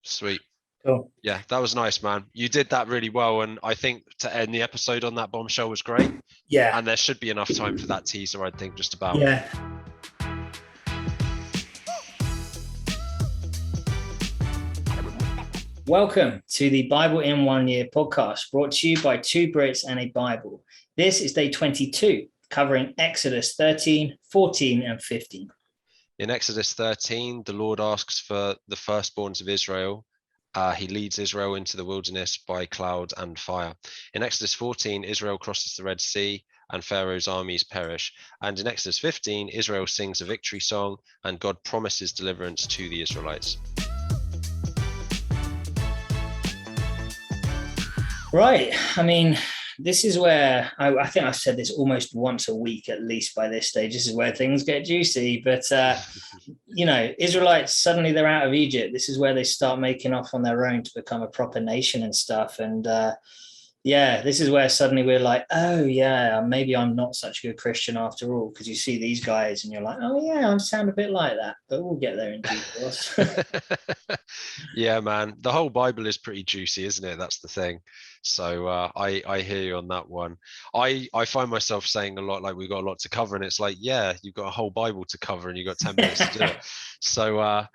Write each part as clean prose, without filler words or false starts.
Sweet. Cool. Yeah, that was nice, man. You did that really well. And I think to end the episode on that bombshell was great. Yeah. And there should be enough time for that teaser, I think, just about. Yeah. Welcome to the Bible in 1 Year podcast, brought to you by two Brits and aBible. This is day 22, covering Exodus 13, 14, and 15. In Exodus 13, the Lord asks for the firstborns of Israel. He leads Israel into the wilderness by cloud and fire. In Exodus 14, Israel crosses the Red Sea and Pharaoh's armies perish. And in Exodus 15, Israel sings a victory song and God promises deliverance to the Israelites. Right. I mean, this is where I think I've said this almost once a week, at least by this stage. This is where things get juicy. But, Israelites, suddenly they're out of Egypt. This is where they start making off on their own to become a proper nation and stuff. And this is where suddenly we're like, oh, yeah, maybe I'm not such a good Christian after all, because you see these guys and you're like, oh, yeah, I sound a bit like that. But we'll get there in due course. Yeah, man. The whole Bible is pretty juicy, isn't it? That's the thing. So I hear you on that one. I find myself saying a lot like we've got a lot to cover, and it's like, yeah, you've got a whole Bible to cover, and you've got 10 minutes to do it. So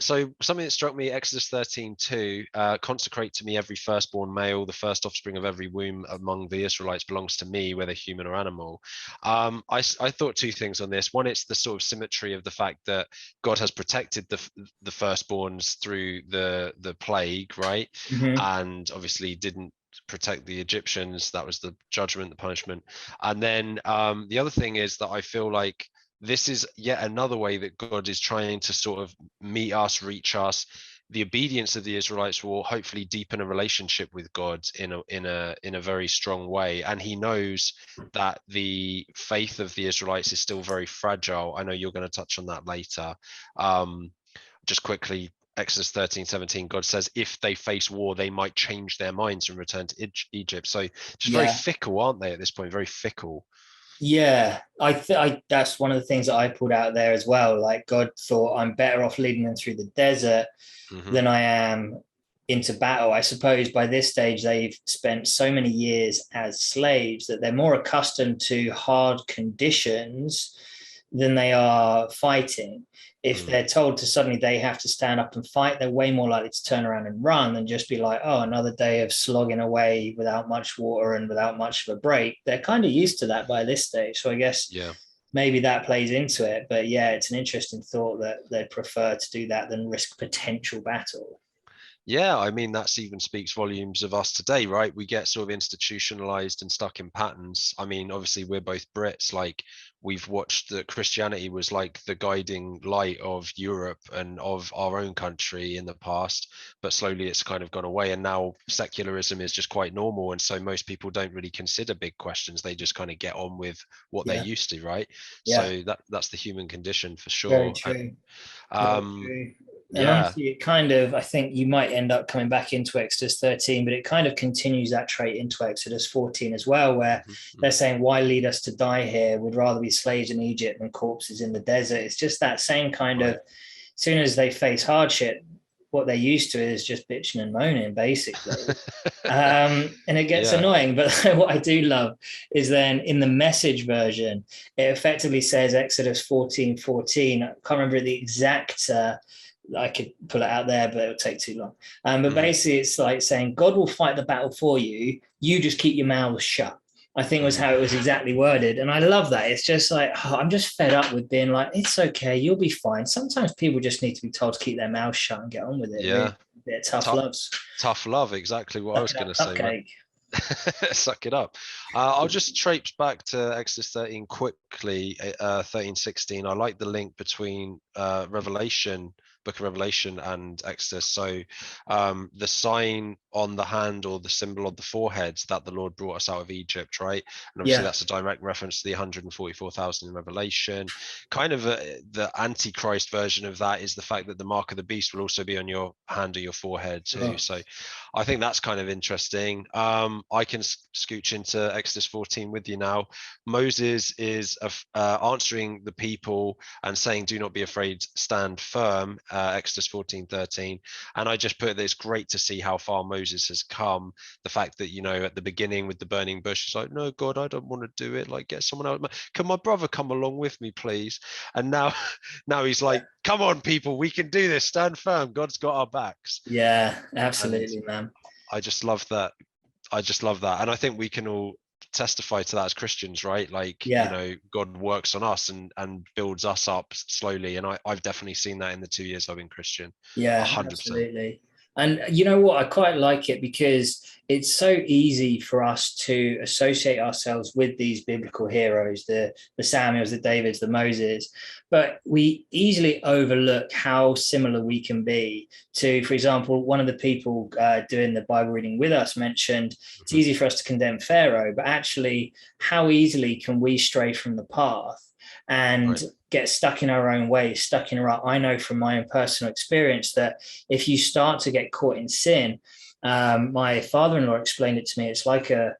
so something that struck me, Exodus 13:2, consecrate to me every firstborn male, the first offspring of every womb among the Israelites belongs to me, whether human or animal. I thought two things on this. One, it's the sort of symmetry of the fact that God has protected the firstborns through the plague, right? Mm-hmm. And obviously didn't protect the Egyptians. That was the judgment, the punishment. And then the other thing is that I feel like this is yet another way that God is trying to sort of meet us, reach us. The obedience of the Israelites will hopefully deepen a relationship with God in a very strong way. And he knows that the faith of the Israelites is still very fragile. I know you're going to touch on that later. Just quickly, Exodus 13:17, God says if they face war, they might change their minds and return to Egypt. So just very fickle, aren't they, at this point? Very fickle. Yeah, that's one of the things that I pulled out there as well. Like God thought I'm better off leading them through the desert than I am into battle. I suppose by this stage they've spent so many years as slaves that they're more accustomed to hard conditions than they are fighting. If they're told to suddenly they have to stand up and fight, they're way more likely to turn around and run than just be like, oh, another day of slogging away without much water and without much of a break. They're kind of used to that by this stage. So I guess maybe that plays into it. But yeah, it's an interesting thought that they prefer to do that than risk potential battle. Yeah, I mean, that's even speaks volumes of us today, right? We get sort of institutionalized and stuck in patterns. I mean, obviously, we're both Brits. Like, we've watched that Christianity was like the guiding light of Europe and of our own country in the past, but slowly it's kind of gone away. And now secularism is just quite normal. And so most people don't really consider big questions. They just kind of get on with what they're used to, right? So that's the human condition for sure. Very true. Very true. And honestly, it kind of, I think you might end up coming back into Exodus 13, but it kind of continues that trait into Exodus 14 as well, where they're saying, why lead us to die here? We'd rather be slaves in Egypt than corpses in the desert. It's just that same kind of, as soon as they face hardship, what they're used to is just bitching and moaning, basically. And it gets annoying. But what I do love is then in the Message version, it effectively says Exodus 14:14. I can't remember the exact I could pull it out there, but it'll take too long. But basically, it's like saying, God will fight the battle for you. You just keep your mouth shut. I think was how it was exactly worded. And I love that. It's just like, I'm just fed up with being like, it's okay, you'll be fine. Sometimes people just need to be told to keep their mouth shut and get on with it. Yeah. Really. Tough loves. Tough love, exactly what I was going to say. Suck it up. I'll just traipse back to Exodus 13 quickly, 13:16. I like the link between Book of Revelation and Exodus. So the sign on the hand or the symbol on the forehead that the Lord brought us out of Egypt, right? And obviously that's a direct reference to the 144,000 in Revelation. Kind of the Antichrist version of that is the fact that the mark of the beast will also be on your hand or your forehead too. So I think that's kind of interesting. I can scooch into Exodus 14 with you now. Moses is answering the people and saying, do not be afraid, stand firm. Exodus 14:13, and I just put that it's great to see how far Moses has come. The fact that, you know, at the beginning with the burning bush, it's like, no, God, I don't want to do it. Like, get someone else. Can my brother come along with me, please? And now he's like, come on, people, we can do this. Stand firm. God's got our backs. Yeah, absolutely, man. I just love that. And I think we can all testify to that as Christians, right? Like, you know, God works on us and builds us up slowly. And I've definitely seen that in the 2 years I've been Christian. Yeah, 100%. Absolutely. And you know what? I quite like it because it's so easy for us to associate ourselves with these biblical heroes, the Samuels, the Davids, the Moses, but we easily overlook how similar we can be to, for example, one of the people doing the Bible reading with us mentioned it's easy for us to condemn Pharaoh, but actually how easily can we stray from the path and get stuck in our own ways, stuck in a rut. I know from my own personal experience that if you start to get caught in sin, my father-in-law explained it to me, it's like a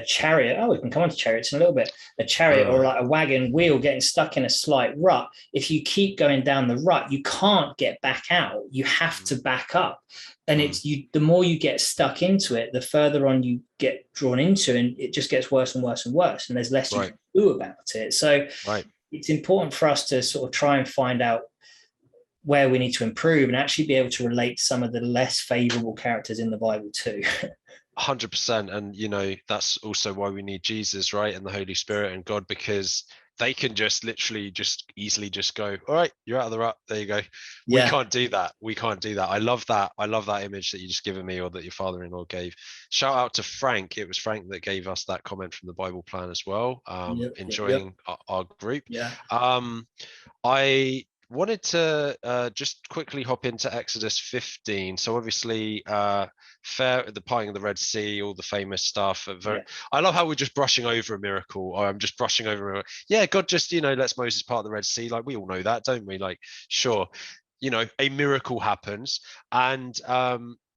chariot. We can come on to chariots in a little bit. A chariot or like a wagon wheel getting stuck in a slight rut. If you keep going down the rut, you can't get back out. You have to back up. And it's the more you get stuck into it, the further on you get drawn into, and it just gets worse and worse and worse. And there's less you can do about it. So it's important for us to sort of try and find out where we need to improve and actually be able to relate to some of the less favorable characters in the Bible too. 100%. And, you know, that's also why we need Jesus, right? And the Holy Spirit and God, because they can just literally just easily just go, all right, you're out of the rut. There you go. We can't do that. I love that. I love that image that you just given me, or that your father-in-law gave. Shout out to Frank. It was Frank that gave us that comment from the Bible Plan as well. Enjoying our group. I wanted to just quickly hop into Exodus 15. So obviously, the parting of the Red Sea, all the famous stuff. I love how we're just brushing over a miracle, or I'm just brushing over. God just, you know, lets Moses part the Red Sea. Like, we all know that, don't we? Like, sure, you know, a miracle happens, and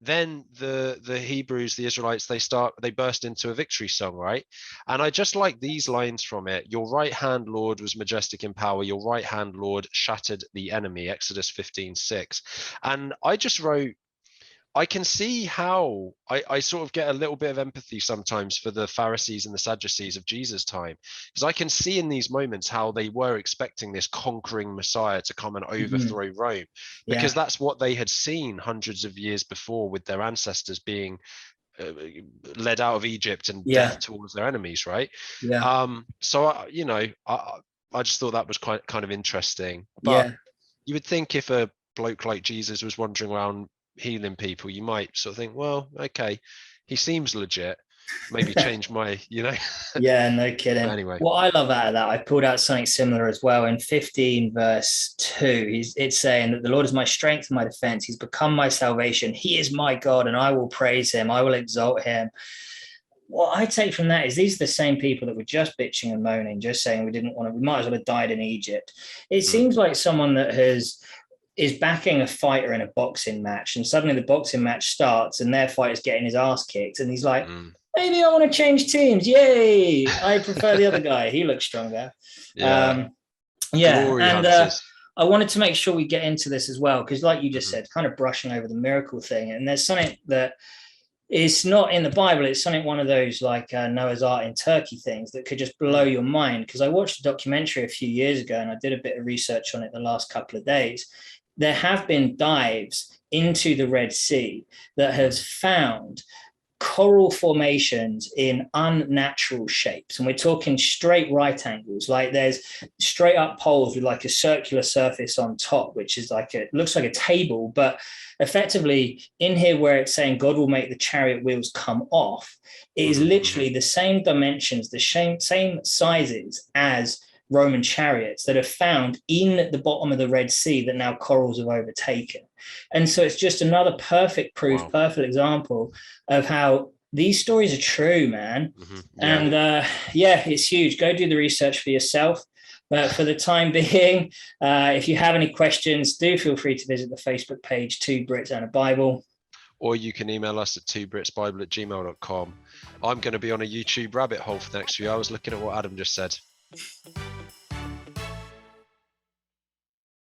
then the Hebrews, the Israelites, they burst into a victory song, right? And I just like these lines from it. Your right hand, Lord, was majestic in power. Your right hand, Lord, shattered the enemy. Exodus 15:6. And I just wrote, I can see how I sort of get a little bit of empathy sometimes for the Pharisees and the Sadducees of Jesus' time, because I can see in these moments how they were expecting this conquering Messiah to come and overthrow Rome, because that's what they had seen hundreds of years before with their ancestors being led out of Egypt and death towards their enemies, right? So you know, I just thought that was quite kind of interesting. But you would think if a bloke like Jesus was wandering around healing people, you might sort of think, well, okay, he seems legit, maybe change my, you know. No kidding. Anyway, what I love out of that, I pulled out something similar as well. In 15 verse 2, it's saying that the Lord is my strength and my defense. He's become my salvation. He is my God, and I will praise him. I will exalt him. What I take from that is these are the same people that were just bitching and moaning, just saying we might as well have died in Egypt. It seems like someone that is backing a fighter in a boxing match, and suddenly the boxing match starts and their fighter's getting his ass kicked, and he's like, maybe I want to change teams. Yay, I prefer the other guy, he looks stronger. And I wanted to make sure we get into this as well, because like you just said, kind of brushing over the miracle thing, and there's something that is not in the Bible. It's something, one of those like Noah's Ark in Turkey things that could just blow your mind. Because I watched a documentary a few years ago and I did a bit of research on it the last couple of days. There have been dives into the Red Sea that has found coral formations in unnatural shapes. And we're talking straight right angles, like there's straight up poles with like a circular surface on top, which is like looks like a table, but effectively in here where it's saying God will make the chariot wheels come off, it is literally the same dimensions, the same sizes as Roman chariots that are found in the bottom of the Red Sea that now corals have overtaken. And so it's just another perfect proof, perfect example of how these stories are true, man. And it's huge. Go do the research for yourself. But for the time being, if you have any questions, do feel free to visit the Facebook page, 2 Brits and a Bible. Or you can email us at 2britsbible@gmail.com. I'm going to be on a YouTube rabbit hole for the next few hours looking at what Adam just said.